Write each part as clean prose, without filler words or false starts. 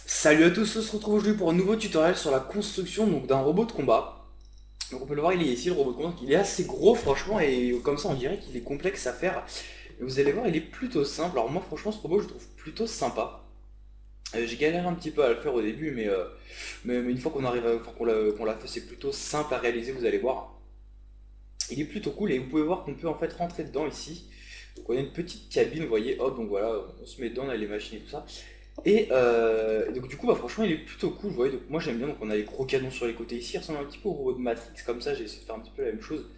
Salut à tous, on se retrouve aujourd'hui pour un nouveau tutoriel sur la construction d'un robot de combat. Donc on peut le voir, il est ici le robot de combat, il est assez gros franchement et comme ça on dirait qu'il est complexe à faire. Mais vous allez voir, il est plutôt simple. Alors moi franchement ce robot je le trouve plutôt sympa. J'ai galéré un petit peu à le faire au début mais une fois qu'on arrive enfin, qu'on l'a fait, c'est plutôt simple à réaliser, vous allez voir. Il est plutôt cool et vous pouvez voir qu'on peut en fait rentrer dedans ici. Donc on a une petite cabine, vous voyez, hop, donc voilà, on se met dedans, on a les machines et tout ça. Et donc du coup bah franchement il est plutôt cool, vous voyez, donc moi j'aime bien, donc on a les gros canons sur les côtés ici, il ressemble un petit peu au robot de Matrix, comme ça j'ai essayé de faire un petit peu la même chose.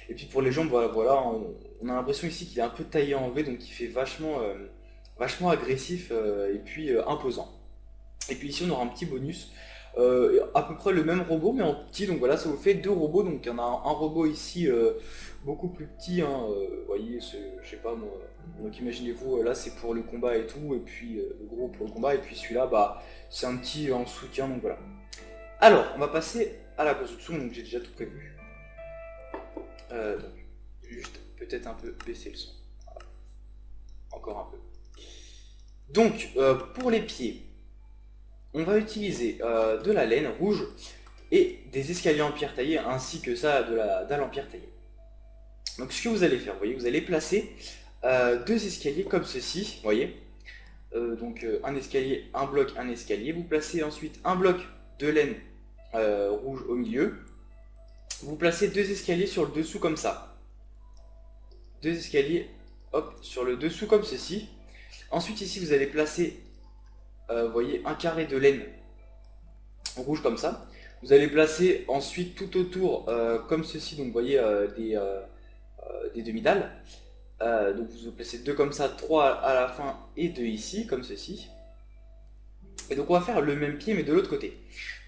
Et puis pour les jambes, voilà, on a l'impression ici qu'il est un peu taillé en V, donc il fait vachement agressif et puis imposant. Et puis ici on aura un petit bonus, à peu près le même robot mais en petit, donc voilà, ça vous fait deux robots. Donc il y en a un robot ici beaucoup plus petit, hein, vous voyez, je sais pas moi, donc imaginez-vous, là c'est pour le combat et tout, et puis le gros pour le combat, et puis celui-là bah c'est un petit en soutien, donc voilà. Alors on va passer à la construction, donc j'ai déjà tout prévu. Donc juste peut-être un peu baisser le son, voilà. Encore un peu. Donc pour les pieds, on va utiliser de la laine rouge et des escaliers en pierre taillée ainsi que ça de la dalle en pierre taillée. Donc ce que vous allez faire, vous voyez, vous allez placer deux escaliers comme ceci, vous voyez. Donc un escalier, un bloc, un escalier. Vous placez ensuite un bloc de laine rouge au milieu. Vous placez deux escaliers sur le dessous comme ça. Deux escaliers, hop, sur le dessous comme ceci. Ensuite ici vous allez placer, vous voyez, un carré de laine rouge comme ça. Vous allez placer ensuite tout autour comme ceci, donc vous voyez des demi-dalles. Donc vous placez deux comme ça, trois à la fin et deux ici, comme ceci. Et donc on va faire le même pied mais de l'autre côté.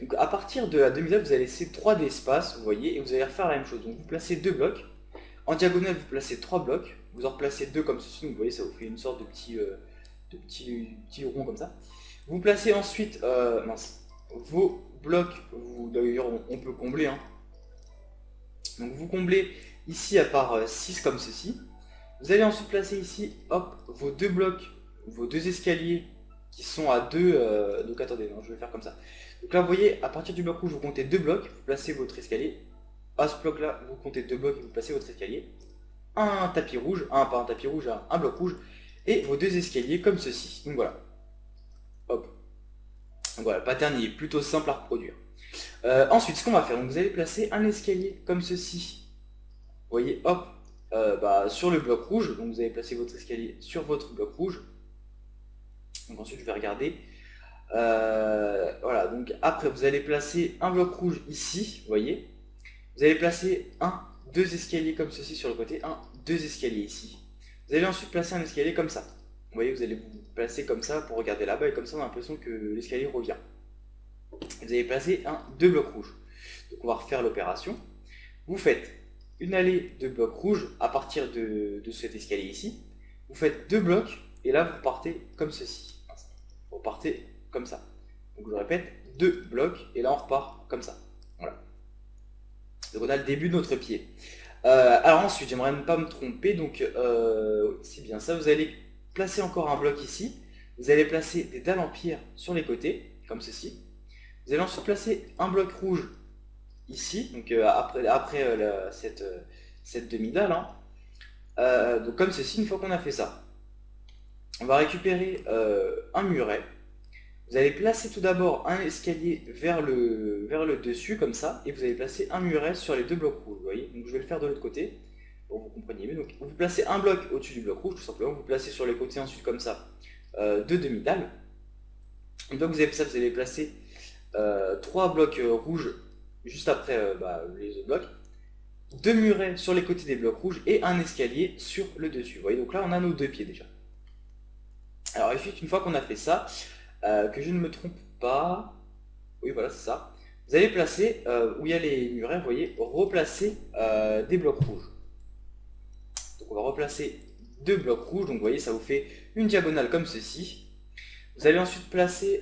Donc à partir de la demi-dalle, vous allez laisser 3 d'espace, vous voyez, et vous allez refaire la même chose. Donc vous placez deux blocs. En diagonale, vous placez 3 blocs. Vous en replacez deux comme ceci, donc vous voyez, ça vous fait une sorte de petit rond comme ça. Vous placez ensuite vos blocs, d'ailleurs on peut combler, hein. Donc vous comblez ici à part 6 comme ceci. Vous allez ensuite placer ici, hop, vos deux blocs, vos deux escaliers qui sont à deux. Donc attendez, non, je vais faire comme ça. Donc là, vous voyez, à partir du bloc rouge, vous comptez deux blocs, vous placez votre escalier. À ce bloc-là, vous comptez deux blocs et vous placez votre escalier. Un tapis rouge, pas un tapis rouge, un bloc rouge, et vos deux escaliers comme ceci. Donc voilà. Hop. Donc voilà, le pattern il est plutôt simple à reproduire. Ensuite, ce qu'on va faire, donc vous allez placer un escalier comme ceci. Vous voyez, hop, sur le bloc rouge. Donc vous allez placer votre escalier sur votre bloc rouge. Donc ensuite, je vais regarder. Voilà, donc après, vous allez placer un bloc rouge ici, vous voyez. Vous allez placer deux escaliers comme ceci sur le côté, deux escaliers ici. Vous allez ensuite placer un escalier comme ça. Vous voyez, vous allez vous placer comme ça pour regarder là-bas et comme ça on a l'impression que l'escalier revient. Vous allez placer deux blocs rouges. Donc on va refaire l'opération. Vous faites une allée de blocs rouges à partir de cet escalier ici. Vous faites deux blocs et là vous partez comme ceci. Vous partez comme ça. Donc je répète, deux blocs et là on repart comme ça. Voilà. Donc on a le début de notre pied. Alors ensuite, j'aimerais ne pas me tromper, donc c'est bien ça. Vous allez placer encore un bloc ici. Vous allez placer des dalles en pierre sur les côtés, comme ceci. Vous allez ensuite placer un bloc rouge ici, donc après cette demi-dalle, hein. Donc comme ceci. Une fois qu'on a fait ça, on va récupérer un muret. Vous allez placer tout d'abord un escalier vers le dessus, comme ça, et vous allez placer un muret sur les deux blocs rouges, vous voyez. Donc je vais le faire de l'autre côté, pour que vous compreniez mieux. Donc vous placez un bloc au-dessus du bloc rouge, tout simplement. Vous placez sur les côtés ensuite, comme ça, deux demi-dalles. Une fois que vous avez fait ça, vous allez placer trois blocs rouges juste après les autres blocs. Deux murets sur les côtés des blocs rouges et un escalier sur le dessus. Vous voyez, donc là on a nos deux pieds déjà. Alors ensuite, une fois qu'on a fait ça, que je ne me trompe pas, oui voilà c'est ça, vous allez placer, où il y a les murets, vous voyez, replacer des blocs rouges. Donc on va replacer deux blocs rouges, donc vous voyez ça vous fait une diagonale comme ceci. Vous allez ensuite placer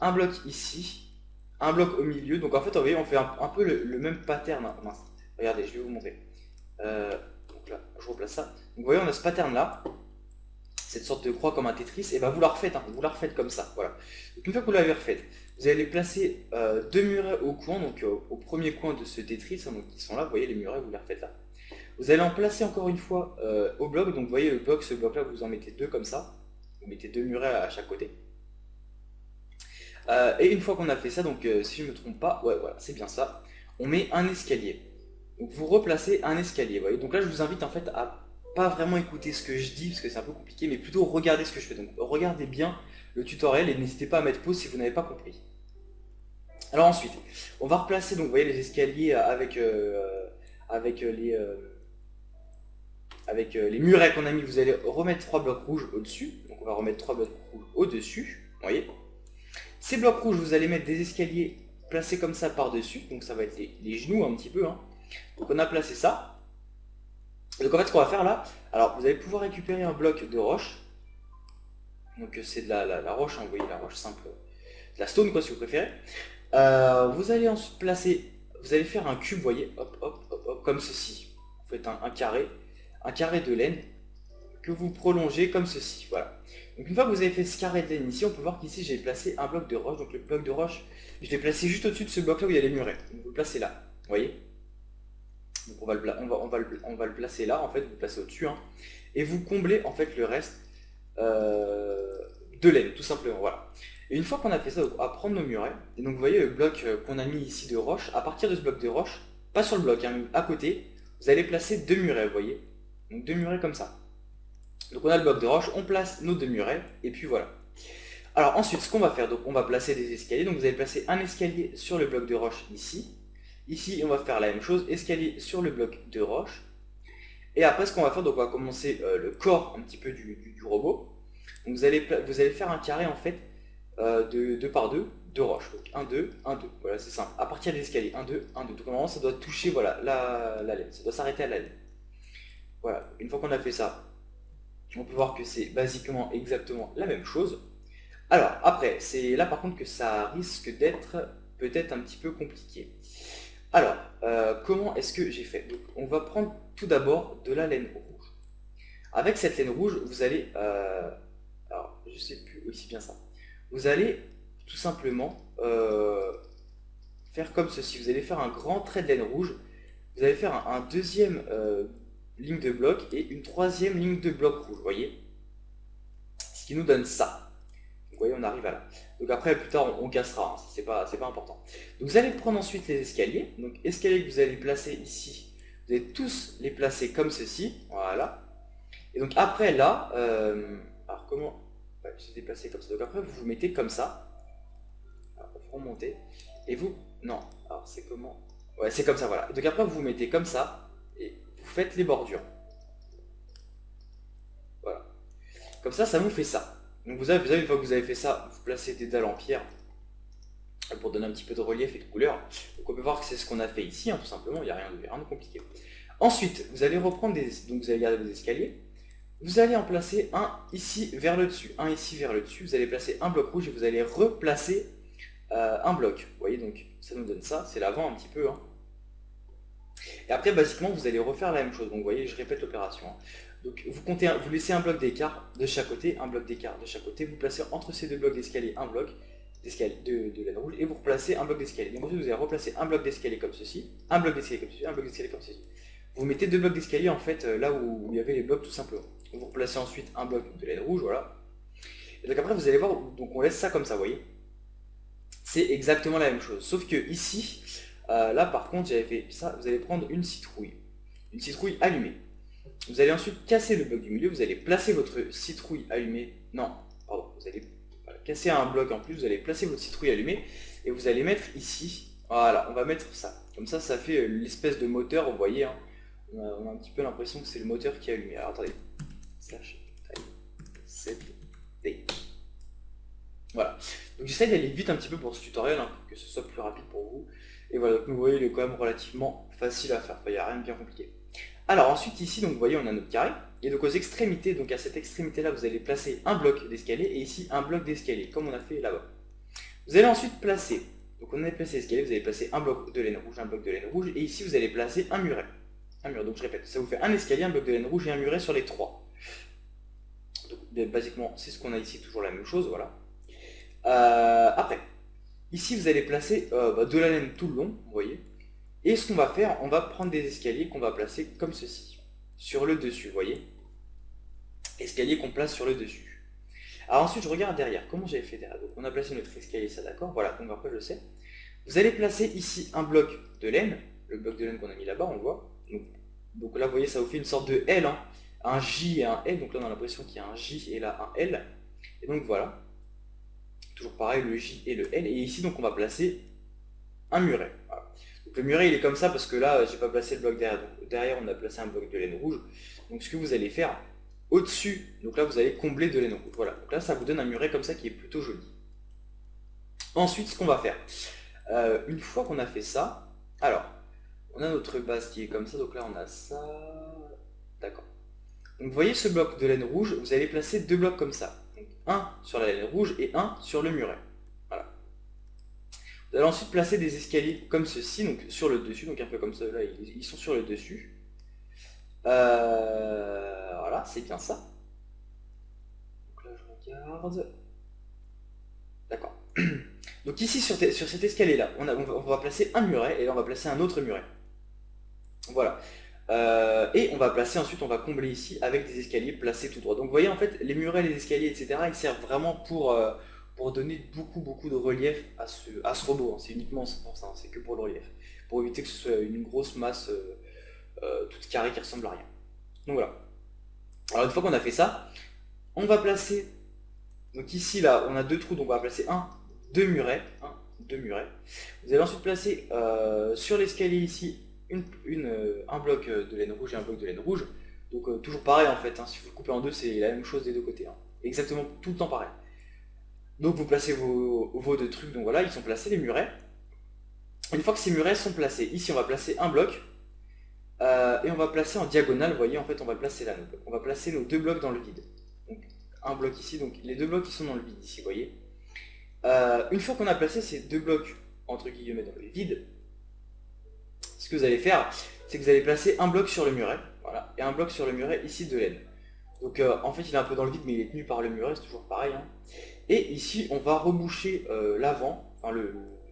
un bloc ici, un bloc au milieu. Donc en fait, vous voyez, on fait un peu le même pattern, hein. Mince. Regardez, je vais vous montrer. Donc là, je replace ça. Donc vous voyez, on a ce pattern là. cette sorte de croix comme un Tetris, et ben vous la refaites, hein, vous la refaites comme ça, voilà. Donc une fois que vous l'avez refaite, vous allez placer deux murets au coin, donc au premier coin de ce Tetris, hein, donc ils sont là, vous voyez les murets, vous les refaites là. Vous allez en placer encore une fois au bloc, donc vous voyez le bloc, ce bloc là, vous en mettez deux comme ça, vous mettez deux murets à chaque côté. Et une fois qu'on a fait ça, donc si je ne me trompe pas, ouais voilà, c'est bien ça, on met un escalier. Donc vous replacez un escalier, vous voyez. Donc là je vous invite en fait à pas vraiment écouter ce que je dis parce que c'est un peu compliqué, mais plutôt regarder ce que je fais. Donc regardez bien le tutoriel et n'hésitez pas à mettre pause si vous n'avez pas compris. Alors ensuite, on va replacer donc vous voyez les escaliers avec les murets qu'on a mis. Vous allez remettre trois blocs rouges au-dessus. Donc on va remettre trois blocs rouges au-dessus, vous voyez. Ces blocs rouges, vous allez mettre des escaliers placés comme ça par-dessus. Donc ça va être les genoux un petit peu, hein. Donc on a placé ça. Donc en fait ce qu'on va faire là, alors vous allez pouvoir récupérer un bloc de roche. Donc c'est de la roche, hein, vous voyez la roche simple, de la stone quoi si vous préférez. Vous allez ensuite placer, vous allez faire un cube, vous voyez, hop hop hop hop, comme ceci. Vous faites un carré de laine que vous prolongez comme ceci, voilà. Donc une fois que vous avez fait ce carré de laine ici, on peut voir qu'ici j'ai placé un bloc de roche. Donc le bloc de roche, je l'ai placé juste au-dessus de ce bloc là où il y a les murets. Donc vous le placez là, vous voyez. Donc on va le placer là, en fait, vous le placez au-dessus, hein, et vous comblez en fait le reste de laine, tout simplement, voilà. Et une fois qu'on a fait ça, on va prendre nos murets, et donc vous voyez le bloc qu'on a mis ici de roche, à partir de ce bloc de roche, pas sur le bloc, hein, mais à côté, vous allez placer deux murets, vous voyez. Donc deux murets comme ça. Donc on a le bloc de roche, on place nos deux murets, et puis voilà. Alors ensuite, ce qu'on va faire, donc on va placer des escaliers, donc vous allez placer un escalier sur le bloc de roche ici. Ici, on va faire la même chose, escalier sur le bloc de roche. Et après, ce qu'on va faire, donc on va commencer le corps un petit peu du robot. Donc vous allez faire un carré en fait de 2 par 2 de roche. Donc 1, 2, 1, 2. Voilà, c'est simple. À partir de l'escalier, 1, 2, 1, 2. Donc normalement, ça doit toucher voilà, la laine. Ça doit s'arrêter à la laine. Voilà, une fois qu'on a fait ça, on peut voir que c'est basiquement exactement la même chose. Alors, après, c'est là par contre que ça risque d'être peut-être un petit peu compliqué. Alors, comment est-ce que j'ai fait? Donc, on va prendre tout d'abord de la laine rouge. Avec cette laine rouge, vous allez... alors, je sais plus, oui, c'est bien ça. Vous allez tout simplement faire comme ceci. Vous allez faire un grand trait de laine rouge. Vous allez faire un deuxième ligne de bloc et une troisième ligne de bloc rouge, vous voyez? Ce qui nous donne ça. Vous voyez, on arrive à là. Donc après, plus tard, on cassera, hein, c'est pas important. Donc vous allez prendre ensuite les escaliers. Donc escaliers que vous allez placer ici, vous allez tous les placer comme ceci, voilà. Et donc après là, alors comment, ouais, je les ai placés comme ça. Donc après, vous vous mettez comme ça. Alors, vous remontez. Et vous, non, alors c'est comment? Ouais, c'est comme ça, voilà. Donc après, vous vous mettez comme ça et vous faites les bordures. Voilà. Comme ça vous fait ça. Donc vous avez, une fois que vous avez fait ça, vous placez des dalles en pierre pour donner un petit peu de relief et de couleur. Donc on peut voir que c'est ce qu'on a fait ici, hein, tout simplement, il n'y a rien de compliqué. Ensuite, vous allez reprendre donc vous allez garder vos escaliers. Vous allez en placer un ici vers le dessus, un ici vers le dessus. Vous allez placer un bloc rouge et vous allez replacer un bloc. Vous voyez, donc ça nous donne ça, c'est l'avant un petit peu, hein. Et après, basiquement, vous allez refaire la même chose. Donc vous voyez, je répète l'opération, hein. Donc vous laissez un bloc d'écart de chaque côté, un bloc d'écart de chaque côté, vous placez entre ces deux blocs d'escalier un bloc d'escalier de laine rouge et vous replacez un bloc d'escalier. Donc ensuite vous allez replacer un bloc d'escalier comme ceci, un bloc d'escalier comme ceci, un bloc d'escalier comme ceci. Vous mettez deux blocs d'escalier en fait là où il y avait les blocs tout simplement. Vous replacez ensuite un bloc de laine rouge, voilà. Et donc après vous allez voir, donc on laisse ça comme ça, vous voyez. C'est exactement la même chose, sauf que ici, là par contre j'avais fait ça, vous allez prendre une citrouille allumée. Vous allez ensuite casser le bloc du milieu, vous allez placer votre citrouille allumée, non, pardon, vous allez casser un bloc en plus, vous allez placer votre citrouille allumée, et vous allez mettre ici, voilà, on va mettre ça, comme ça fait l'espèce de moteur, vous voyez, hein, on a un petit peu l'impression que c'est le moteur qui est allumé. Alors attendez, slash type 7D. Voilà, donc j'essaie d'aller vite un petit peu pour ce tutoriel, hein, pour que ce soit plus rapide pour vous, et voilà, donc vous voyez, il est quand même relativement facile à faire, il n'y a rien de bien compliqué. Alors ensuite ici, donc vous voyez, on a notre carré, et donc aux extrémités, donc à cette extrémité là, vous allez placer un bloc d'escalier, et ici un bloc d'escalier, comme on a fait là-bas. Vous allez ensuite placer, donc on a placé l'escalier, vous allez placer un bloc de laine rouge, et ici vous allez placer un muret. Donc je répète, ça vous fait un escalier, un bloc de laine rouge et un muret sur les trois. Donc, basiquement, c'est ce qu'on a ici, toujours la même chose, voilà. Après, ici, vous allez placer de la laine tout le long, vous voyez. Et ce qu'on va faire, on va prendre des escaliers qu'on va placer comme ceci, sur le dessus, vous voyez. Escalier qu'on place sur le dessus. Alors ensuite, je regarde derrière, comment j'avais fait derrière. Donc on a placé notre escalier, ça d'accord, voilà, donc après je sais. Vous allez placer ici un bloc de laine, le bloc de laine qu'on a mis là-bas, on le voit. Donc là, vous voyez, ça vous fait une sorte de L, hein. Un J et un L, donc là on a l'impression qu'il y a un J et là un L. Et donc voilà, toujours pareil, le J et le L. Et ici, donc on va placer un muret. Voilà. Donc le muret, il est comme ça parce que là, j'ai pas placé le bloc derrière. Donc, derrière, on a placé un bloc de laine rouge. Donc ce que vous allez faire, au-dessus, donc là, vous allez combler de laine rouge. Voilà, donc là, ça vous donne un muret comme ça qui est plutôt joli. Ensuite, ce qu'on va faire, une fois qu'on a fait ça, alors, on a notre base qui est comme ça, donc là, on a ça. D'accord. Donc vous voyez ce bloc de laine rouge, vous allez placer deux blocs comme ça. Donc, un sur la laine rouge et un sur le muret. Voilà. Vous allez ensuite placer des escaliers comme ceci, donc sur le dessus, donc un peu comme ça, là, ils sont sur le dessus. Voilà, c'est bien ça. Donc là, je regarde. D'accord. Donc ici, sur cet escalier-là, on va placer un muret, et là, on va placer un autre muret. Voilà. Et on va placer ensuite, on va combler ici avec des escaliers placés tout droit. Donc vous voyez, en fait, les murets, les escaliers, etc., ils servent vraiment pour donner beaucoup de relief à ce robot, hein. C'est uniquement pour ça, hein. C'est que pour le relief. Pour éviter que ce soit une grosse masse toute carrée qui ressemble à rien. Donc voilà. Alors une fois qu'on a fait ça, on va placer, donc ici là, on a deux trous, donc on va placer deux murets. Deux murets. Vous allez ensuite placer sur l'escalier ici un bloc de laine rouge et un bloc de laine rouge. Donc toujours pareil en fait, hein. Si vous le coupez en deux, c'est la même chose des deux côtés, hein. Exactement tout le temps pareil. Donc vous placez vos deux trucs, donc voilà, ils sont placés les murets. Une fois que ces murets sont placés, ici on va placer un bloc. Et on va placer en diagonale, vous voyez, en fait on va placer là, on va placer nos deux blocs dans le vide. Donc un bloc ici, donc les deux blocs qui sont dans le vide ici, vous voyez. Une fois qu'on a placé ces deux blocs entre guillemets dans le vide, ce que vous allez faire, c'est que vous allez placer un bloc sur le muret, voilà, et un bloc sur le muret ici de laine. Donc en fait il est un peu dans le vide mais il est tenu par le muret, c'est toujours pareil, hein. Et ici on va reboucher l'avant, enfin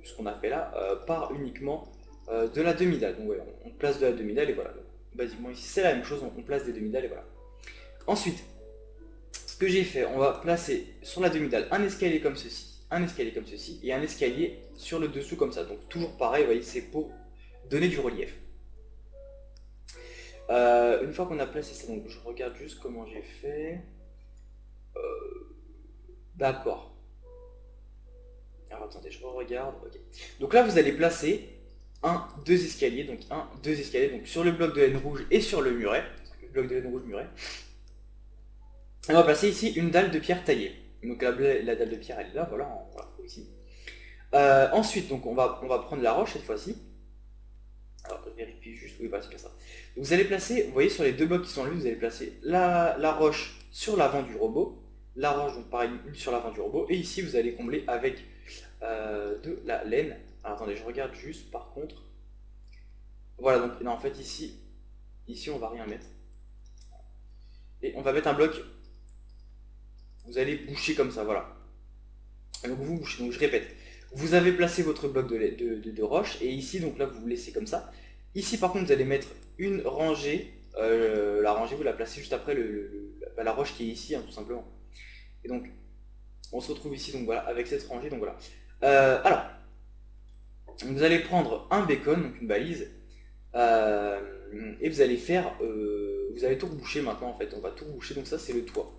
ce qu'on a fait là, par uniquement de la demi-dalle. Donc ouais, on place de la demi-dalle et voilà. Donc, basiquement ici c'est la même chose, on place des demi-dalles et voilà. Ensuite, ce que j'ai fait, on va placer sur la demi-dalle un escalier comme ceci, un escalier comme ceci, et un escalier sur le dessous comme ça. Donc toujours pareil, vous voyez, c'est pour donner du relief. Une fois qu'on a placé ça, donc je regarde juste comment j'ai fait. D'accord. Alors attendez, je regarde. Ok. Donc là, vous allez placer deux escaliers, donc deux escaliers, donc sur le bloc de laine rouge et sur le muret, le bloc de laine rouge muret. Et on va placer ici une dalle de pierre taillée. Donc la dalle de pierre, elle est là, voilà, ici. Ensuite, donc on va prendre la roche cette fois-ci. Alors je vérifie juste, oui, voilà, c'est bien ça. Donc, vous allez placer, vous voyez sur les deux blocs qui sont là, vous allez placer la roche sur l'avant du robot, la roche, donc pareil, une sur l'avant du robot, et ici vous allez combler avec de la laine. Alors attendez, je regarde juste par contre. Voilà, donc non, en fait ici on va rien mettre. Et on va mettre un bloc, vous allez boucher comme ça, voilà. Et donc vous bouchez, donc je répète, vous avez placé votre bloc de roche, et ici, donc là vous vous laissez comme ça. Ici par contre vous allez mettre une rangée, la rangée vous la placez juste après la roche qui est ici, hein, tout simplement. Et donc on se retrouve ici, donc voilà, avec cette rangée, donc voilà. Alors, vous allez prendre un bacon, donc une balise, et vous allez faire, vous allez tout reboucher maintenant en fait, on va tout reboucher, donc ça c'est le toit.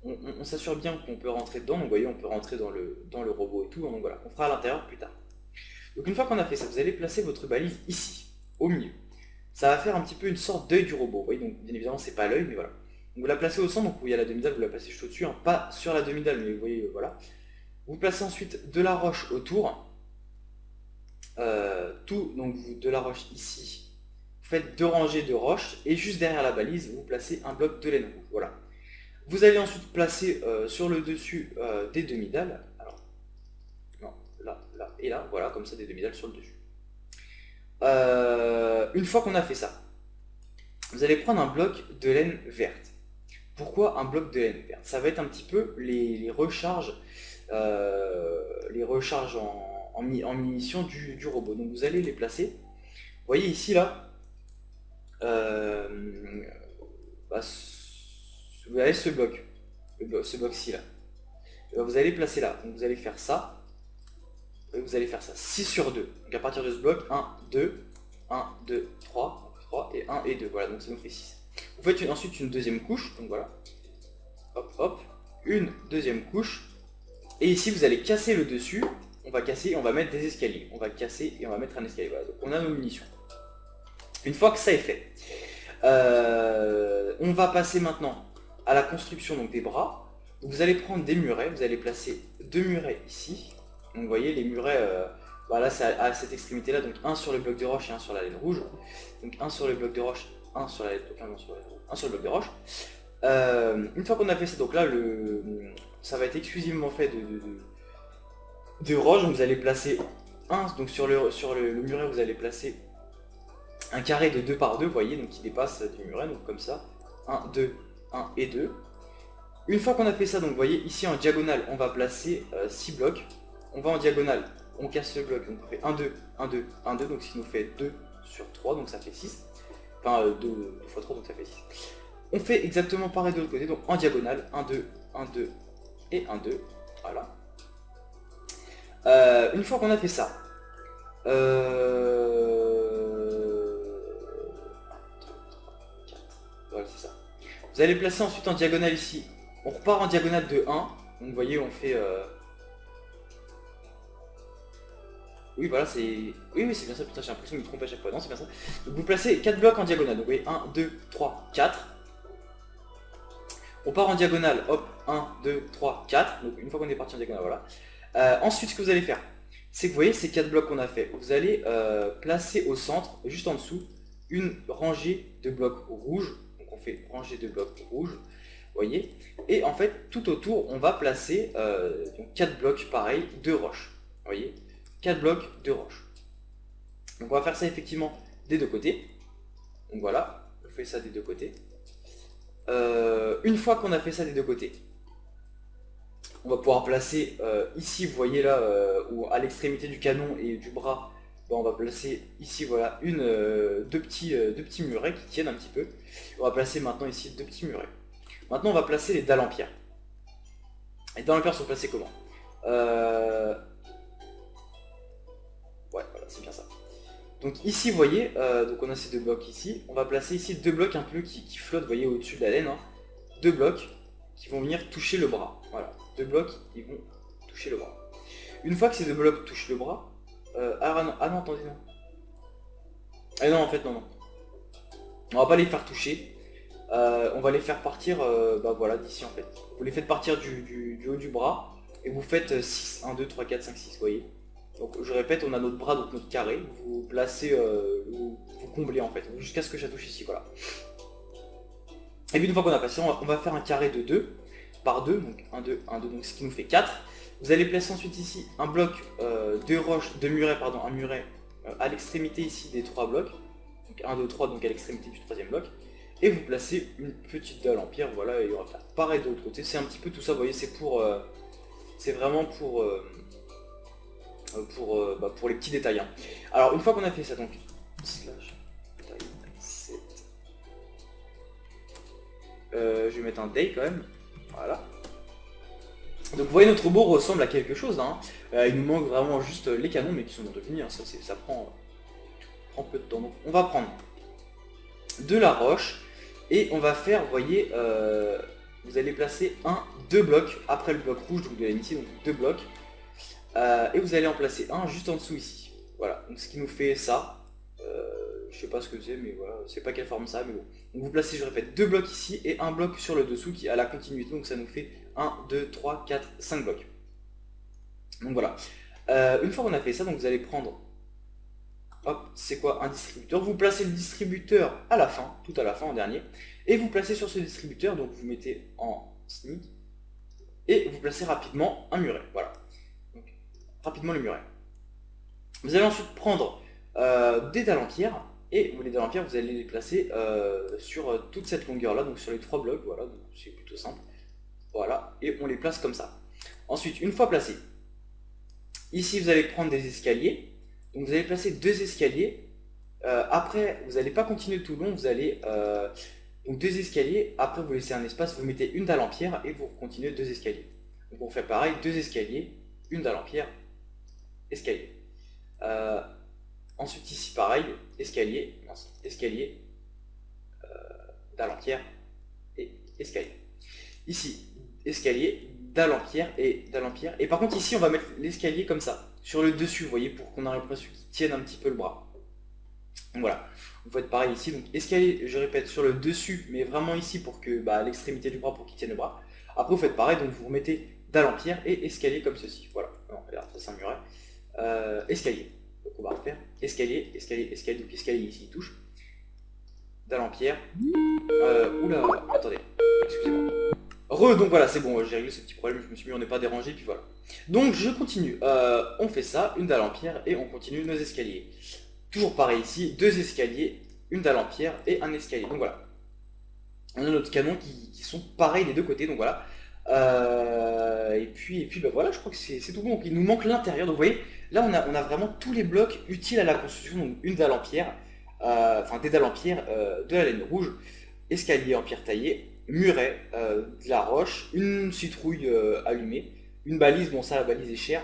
On s'assure bien qu'on peut rentrer dedans, donc vous voyez on peut rentrer dans le robot et tout, donc voilà, on fera à l'intérieur plus tard. Donc une fois qu'on a fait ça, vous allez placer votre balise ici, au milieu. Ça va faire un petit peu une sorte d'œil du robot, vous voyez, donc bien évidemment c'est pas l'œil, mais voilà. Donc vous la placez au centre, donc où il y a la demi-dalle, vous la placez juste au-dessus, hein, pas sur la demi-dalle, mais vous voyez, voilà. Vous placez ensuite de la roche autour, donc de la roche ici, vous faites deux rangées de roches, et juste derrière la balise, vous placez un bloc de laine rouge, voilà. Vous allez ensuite placer sur le dessus des demi-dalles, alors, non, là, et là, voilà, comme ça des demi-dalles sur le dessus. Une fois qu'on a fait ça, vous allez prendre un bloc de laine verte. Pourquoi un bloc de laine verte? Ça va être un petit peu les recharges en munitions du robot. Donc vous allez les placer. Vous voyez ici là, euh, bah, vous avez ce bloc, ce bloc-ci là. Vous allez placer là. Donc vous allez faire ça. Et vous allez faire ça. 6 sur 2. Donc à partir de ce bloc, 1, 2, 3 et 1 et 2. Voilà, donc ça nous fait 6. Vous faites ensuite une deuxième couche. Donc voilà. Hop, hop. Une deuxième couche. Et ici, vous allez casser le dessus. On va casser et on va mettre des escaliers. On va casser et on va mettre un escalier. Voilà, donc on a nos munitions. Une fois que ça est fait, on va passer maintenant à la construction donc, des bras. Donc, vous allez prendre des murets. Vous allez placer 2 murets ici. Donc vous voyez les murets, voilà, c'est à cette extrémité là, donc un sur le bloc de roche et un sur la laine rouge. Donc un sur le bloc de roche, un sur la laine, un sur le bloc de roche. Une fois qu'on a fait ça, donc là ça va être exclusivement fait de roche. Donc vous allez placer donc sur le muret vous allez placer un carré de 2 par 2, vous voyez, donc qui dépasse du muret, donc comme ça, 1, 2, 1 et 2. Une fois qu'on a fait ça, donc vous voyez ici en diagonale on va placer 6 blocs. On va en diagonale, on casse le bloc, donc on fait 1, 2, 1, 2, 1, 2, donc ce qui nous fait 2 sur 3, donc ça fait 6. Enfin 2 fois 3, donc ça fait 6. On fait exactement pareil de l'autre côté, donc en diagonale, 1, 2, 1, 2 et 1, 2. Voilà. Une fois qu'on a fait ça, voilà, c'est ça. Vous allez placer ensuite en diagonale ici. On repart en diagonale de 1. Donc vous voyez, on fait... Oui, voilà, c'est... Oui, c'est bien ça, putain, j'ai l'impression de me tromper à chaque fois. Non, c'est bien ça. Donc vous placez 4 blocs en diagonale. Donc vous voyez, 1, 2, 3, 4. On part en diagonale, hop, 1, 2, 3, 4. Donc une fois qu'on est parti en diagonale, voilà. Ensuite, ce que vous allez faire, c'est que vous voyez ces 4 blocs qu'on a fait. Vous allez placer au centre, juste en dessous, une rangée de blocs rouges. Donc on fait rangée de blocs rouges, vous voyez. Et en fait, tout autour, on va placer donc 4 blocs pareils de roches. Vous voyez, 4 blocs de roches. Donc on va faire ça effectivement des deux côtés. Donc voilà, on fait ça des deux côtés. Une fois qu'on a fait ça des deux côtés, on va pouvoir placer ici, vous voyez là, où à l'extrémité du canon et du bras, on va placer ici, voilà, deux petits murets qui tiennent un petit peu. On va placer maintenant ici 2 petits murets. Maintenant, on va placer les dalles en pierre. Les dalles en pierre sont placées comment Ouais, voilà, c'est bien ça. Donc ici, vous voyez, donc on a ces 2 blocs ici. On va placer ici 2 blocs un peu qui flottent, vous voyez, au-dessus de la laine. 2 blocs qui vont venir toucher le bras. Voilà, 2 blocs qui vont toucher le bras. Une fois que ces 2 blocs touchent le bras... ah non, attendez, non. Ah non, en fait, non. On va pas les faire toucher. On va les faire partir, bah voilà, d'ici en fait. Vous les faites partir du haut du bras. Et vous faites 6, 1, 2, 3, 4, 5, 6, vous voyez. Donc je répète, on a notre bras, donc notre carré. Vous placez, vous comblez en fait, jusqu'à ce que ça touche ici, voilà. Et puis une fois qu'on a passé, on va faire un carré de 2 par 2, donc 1, 2, 1, 2, donc ce qui nous fait 4. Vous allez placer ensuite ici un bloc de muret, pardon, un muret à l'extrémité ici des 3 blocs. Donc 1, 2, 3, donc à l'extrémité du 3e bloc. Et vous placez une petite dalle en pierre, voilà, et on va faire pareil de l'autre côté. C'est un petit peu tout ça, vous voyez, c'est vraiment pour les petits détails. Hein. Alors une fois qu'on a fait ça, donc slash taille 7. Je vais mettre un day quand même. Voilà. Donc vous voyez, notre robot ressemble à quelque chose. Hein. Il nous manque vraiment juste les canons, mais qui sont bientôt finis. Hein. Ça prend peu de temps. Donc on va prendre de la roche et on va faire, vous voyez, vous allez placer 2 blocs après le bloc rouge, donc de la ligne ici, donc 2 blocs. Et vous allez en placer un juste en dessous ici. Voilà, donc ce qui nous fait ça. Je sais pas ce que c'est, mais voilà, je sais pas quelle forme ça, mais bon. Donc vous placez, je répète, 2 blocs ici et un bloc sur le dessous qui a la continuité, donc ça nous fait 1, 2, 3, 4, 5 blocs. Donc voilà. Une fois qu'on a fait ça, donc vous allez prendre, hop, c'est quoi un distributeur. Vous placez le distributeur à la fin, tout à la fin, en dernier, et vous placez sur ce distributeur, donc vous mettez en sneak, et vous placez rapidement un muret, voilà. Rapidement le muret. Vous allez ensuite prendre des dalles en pierre. Et les dalles en pierre, vous allez les placer sur toute cette longueur-là, donc sur les 3 blocs, voilà, donc c'est plutôt simple. Voilà, et on les place comme ça. Ensuite, une fois placés, ici vous allez prendre des escaliers. Donc vous allez placer 2 escaliers. Après, vous n'allez pas continuer tout le long, vous allez... donc 2 escaliers, après vous laissez un espace, vous mettez une dalle en pierre et vous continuez 2 escaliers. Donc on fait pareil, 2 escaliers, une dalle en pierre, escalier. Euh, Ensuite ici pareil, escalier, escalier, dalle en pierre et escalier. Ici, escalier, dalle en pierre et dalle en pierre. Et par contre ici on va mettre l'escalier comme ça, sur le dessus, vous voyez, pour qu'on ait l'impression qu'il tienne un petit peu le bras. Donc voilà, vous faites pareil ici, donc escalier, je répète, sur le dessus, mais vraiment ici pour que l'extrémité du bras pour qu'il tienne le bras. Après vous faites pareil, donc vous remettez dalle en pierre et escalier comme ceci. Voilà, non, regarde, ça c'est un muret. Escalier, donc on va refaire escalier, escalier, escalier, donc escalier ici il touche. Dalle en pierre. Oula, attendez, excusez-moi. Donc voilà, c'est bon, j'ai réglé ce petit problème, je me suis mis, on n'est pas dérangé, puis voilà. Donc je continue, on fait ça, une dalle en pierre et on continue nos escaliers. Toujours pareil ici, 2 escaliers, une dalle en pierre et un escalier. Donc voilà. On a notre canon qui sont pareils des deux côtés, donc voilà. Et puis bah voilà, je crois que c'est tout bon. Donc il nous manque l'intérieur. Donc vous voyez, là on a vraiment tous les blocs utiles à la construction. Donc une dalle en pierre, enfin des dalles en pierre, de la laine rouge, escalier en pierre taillée, muret, de la roche, une citrouille allumée, une balise, bon ça la balise est chère,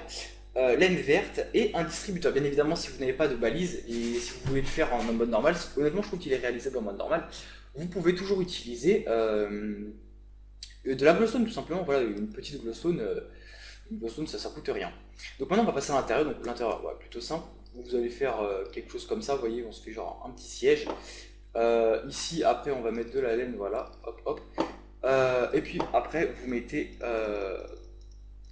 laine verte et un distributeur. Bien évidemment, si vous n'avez pas de balise et si vous voulez le faire en mode normal, honnêtement, je trouve qu'il est réalisable en mode normal. Vous pouvez toujours utiliser de la glowstone tout simplement. Voilà, une petite glowstone. Une glowstone, ça coûte rien. Donc maintenant, on va passer à l'intérieur. Donc l'intérieur, ouais, plutôt simple. Vous allez faire quelque chose comme ça. Vous voyez, on se fait genre un petit siège. Ici, après, on va mettre de la laine. Voilà, hop, hop. Et puis après, vous mettez.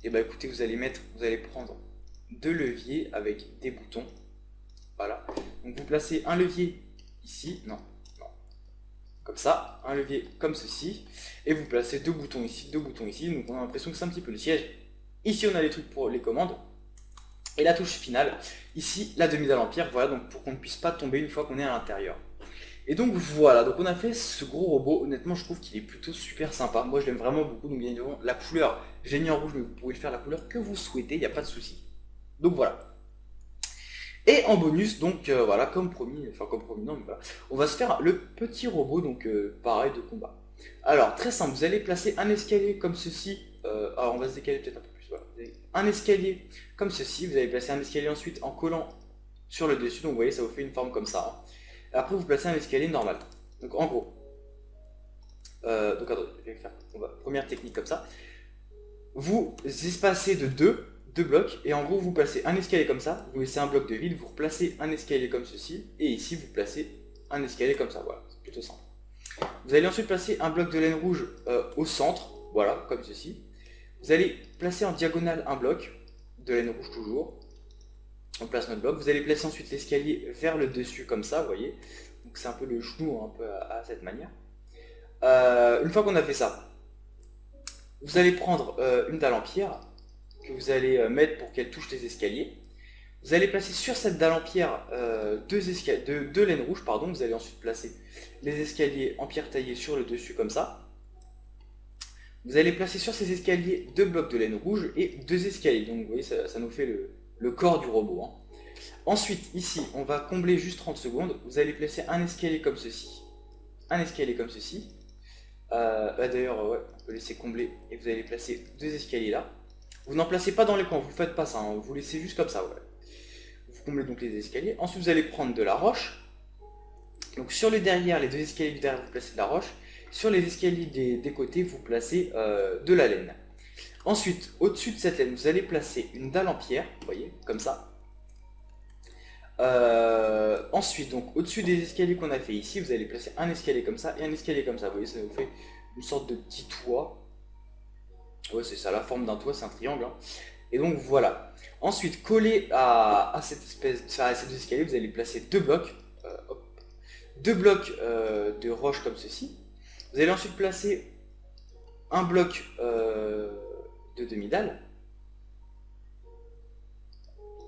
Et bah écoutez, vous allez prendre 2 leviers avec des boutons. Voilà. Donc vous placez un levier ici, non, comme ça, un levier comme ceci, et vous placez 2 boutons ici, 2 boutons ici. Donc on a l'impression que c'est un petit peu le siège. Ici on a les trucs pour les commandes. Et la touche finale, ici la demi-dalle en pierre, voilà, donc pour qu'on ne puisse pas tomber une fois qu'on est à l'intérieur. Et donc voilà, donc on a fait ce gros robot. Honnêtement, je trouve qu'il est plutôt super sympa. Moi, je l'aime vraiment beaucoup. Donc bien évidemment, la couleur, j'ai mis en rouge, mais vous pouvez le faire la couleur que vous souhaitez, il n'y a pas de souci. Donc voilà. Et en bonus, donc voilà, comme promis, enfin comme promis, non, mais voilà, on va se faire le petit robot, donc pareil de combat. Alors, très simple, vous allez placer un escalier comme ceci. Alors, on va se décaler peut-être un peu plus. Voilà. Vous avez un escalier comme ceci. Vous allez placer un escalier ensuite en collant sur le dessus. Donc, vous voyez, ça vous fait une forme comme ça, hein. Après, vous placez un escalier normal. Donc, en gros, donc attendez, je vais faire première technique comme ça. Vous espacez de deux blocs, et en gros, vous placez un escalier comme ça, vous laissez un bloc de vide, vous replacez un escalier comme ceci, et ici, vous placez un escalier comme ça. Voilà, c'est plutôt simple. Vous allez ensuite placer un bloc de laine rouge au centre, voilà, comme ceci. Vous allez placer en diagonale un bloc de laine rouge toujours. On place notre bloc. Vous allez placer ensuite l'escalier vers le dessus comme ça, vous voyez. Donc c'est un peu le genou, un peu à cette manière. Une fois qu'on a fait ça, vous allez prendre une dalle en pierre que vous allez mettre pour qu'elle touche les escaliers. Vous allez placer sur cette dalle en pierre deux laines rouges, pardon. Vous allez ensuite placer les escaliers en pierre taillée sur le dessus comme ça. Vous allez placer sur ces escaliers 2 blocs de laine rouge et 2 escaliers. Donc vous voyez, ça nous fait le corps du robot, hein. Ensuite, ici, on va combler juste 30 secondes. Vous allez placer un escalier comme ceci. Un escalier comme ceci. D'ailleurs, ouais, on peut laisser combler. Et vous allez placer 2 escaliers là. Vous n'en placez pas dans les coins, vous ne faites pas ça, hein. Vous laissez juste comme ça, voilà. Vous comblez donc les escaliers. Ensuite, vous allez prendre de la roche. Donc sur le derrière, les 2 escaliers du derrière, vous placez de la roche. Sur les escaliers des côtés, vous placez de la laine. Ensuite, au-dessus de cette laine, vous allez placer une dalle en pierre, vous voyez, comme ça. Ensuite, donc au-dessus des escaliers qu'on a fait ici, vous allez placer un escalier comme ça et un escalier comme ça. Vous voyez, ça vous fait une sorte de petit toit. Ouais, c'est ça, la forme d'un toit, c'est un triangle, hein. Et donc voilà. Ensuite, collé à cette espèce, enfin, à ces 2 escaliers, vous allez placer 2 blocs, hop, 2 blocs de roche comme ceci. Vous allez ensuite placer un bloc de demi-dalle.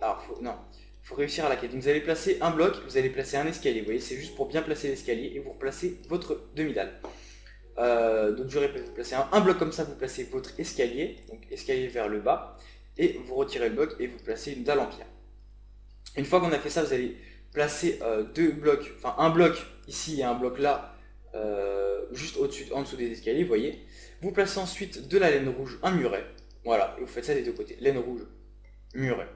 Alors, non, Il faut réussir à la quête. Donc vous allez placer un bloc, vous allez placer un escalier. Vous voyez, c'est juste pour bien placer l'escalier et vous replacez votre demi-dalle. Donc je répète, vous placez un bloc comme ça, vous placez votre escalier, donc escalier vers le bas, et vous retirez le bloc et vous placez une dalle en pierre. Une fois qu'on a fait ça, vous allez placer deux blocs, enfin un bloc ici et un bloc là, juste au-dessus, en dessous des escaliers, vous voyez. Vous placez ensuite de la laine rouge, un muret, voilà, et vous faites ça des deux côtés, laine rouge, muret.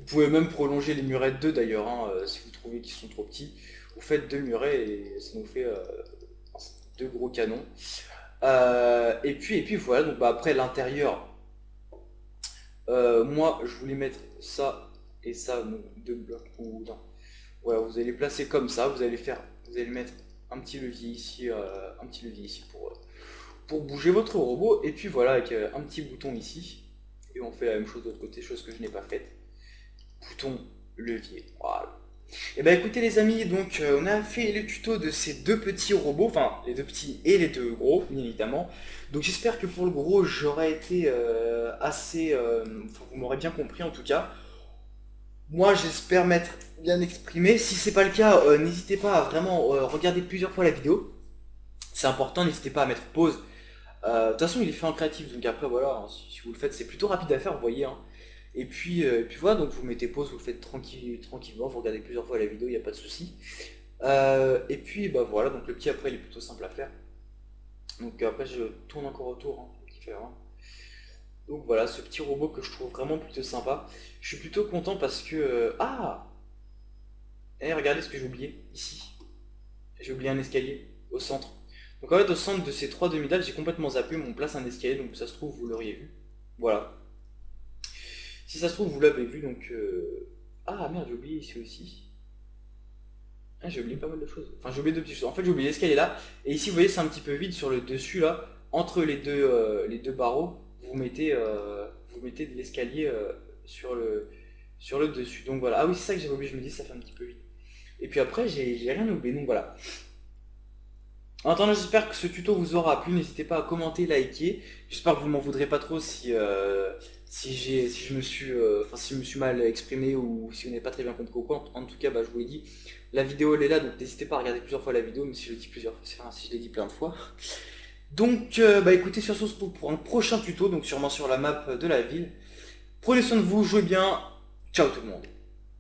Vous pouvez même prolonger les murets de deux d'ailleurs, hein, si vous trouvez qu'ils sont trop petits. Vous faites deux murets et ça nous fait deux gros canons. Et puis voilà, donc bah, après l'intérieur, moi je voulais mettre ça et ça, donc deux blocs, ou non. Voilà, vous allez placer comme ça, vous allez mettre un petit levier ici pour bouger votre robot, et puis voilà, avec un petit bouton ici, et on fait la même chose de l'autre côté, chose que je n'ai pas faite. Bouton, levier, voilà. Et bah écoutez les amis, donc on a fait le tuto de ces deux petits robots, enfin les deux petits et les deux gros, bien évidemment. Donc j'espère que pour le gros j'aurais été assez, enfin vous m'aurez bien compris en tout cas. Moi j'espère m'être bien exprimé. Si c'est pas le cas, n'hésitez pas à vraiment regarder plusieurs fois la vidéo. C'est important, n'hésitez pas à mettre pause. De toute façon il est fait en créatif, donc après voilà, hein, si vous le faites c'est plutôt rapide à faire, vous voyez. Hein. Et puis voilà, donc vous mettez pause, vous le faites tranquillement, vous regardez plusieurs fois la vidéo, il n'y a pas de souci. Et puis bah voilà, donc le petit après il est plutôt simple à faire. Donc après je tourne encore autour, hein, le petit fer, hein. Donc voilà, ce petit robot que je trouve vraiment plutôt sympa. Je suis plutôt content parce que... ah, regardez ce que j'ai oublié, ici. J'ai oublié un escalier, au centre. Donc en fait au centre de ces trois demi-dalles, j'ai complètement zappé, mais on place un escalier, donc ça se trouve vous l'auriez vu. Voilà. Si ça se trouve vous l'avez vu, donc... ah merde, j'ai oublié ici aussi. Ah, j'ai oublié pas mal de choses. Enfin, j'ai oublié deux petites choses. En fait, j'ai oublié l'escalier là. Et ici, vous voyez, c'est un petit peu vide sur le dessus là. Entre les deux barreaux, vous mettez de l'escalier sur le dessus. Donc voilà. Ah oui, c'est ça que j'avais oublié. Je me dis, ça fait un petit peu vide. Et puis après, j'ai rien oublié. Donc voilà. En attendant, j'espère que ce tuto vous aura plu. N'hésitez pas à commenter, liker. J'espère que vous m'en voudrez pas trop si je me suis, enfin, si je me suis mal exprimé ou si vous n'avez pas très bien compris au quoi. En tout cas, bah, je vous l'ai dit, la vidéo elle est là, donc n'hésitez pas à regarder plusieurs fois la vidéo, mais si je le dis plusieurs fois, enfin, si je l'ai dit plein de fois. Donc, bah écoutez, sur ce, on se retrouve pour un prochain tuto, donc sûrement sur la map de la ville. Prenez soin de vous, jouez bien. Ciao tout le monde.